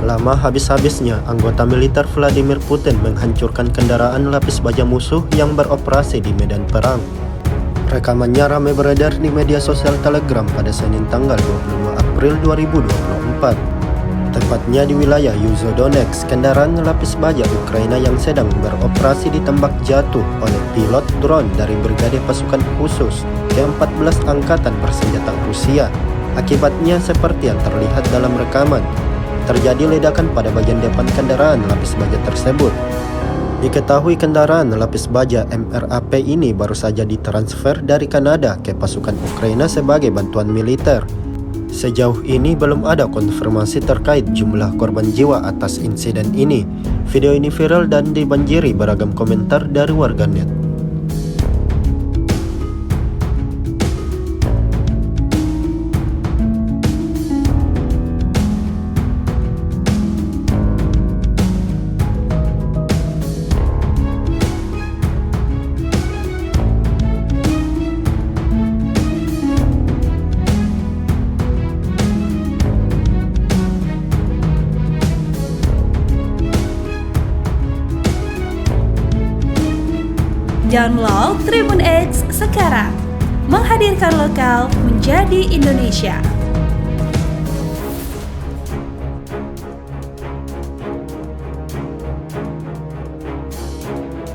Lama habis-habisnya, anggota militer Vladimir Putin menghancurkan kendaraan lapis baja musuh yang beroperasi di medan perang. Rekamannya ramai beredar di media sosial Telegram pada Senin tanggal 22 April 2024. Tepatnya di wilayah Yuzhodonetsk, kendaraan lapis baja Ukraina yang sedang beroperasi ditembak jatuh oleh pilot drone dari Brigade Pasukan Khusus ke-14 Angkatan Bersenjata Rusia. Akibatnya seperti yang terlihat dalam rekaman, terjadi ledakan pada bagian depan kendaraan lapis baja tersebut. Diketahui kendaraan lapis baja MRAP ini baru saja ditransfer dari Kanada ke pasukan Ukraina sebagai bantuan militer. Sejauh ini belum ada konfirmasi terkait jumlah korban jiwa atas insiden ini. Video ini viral dan dibanjiri beragam komentar dari warganet. Download Tribun X sekarang, menghadirkan lokal menjadi Indonesia.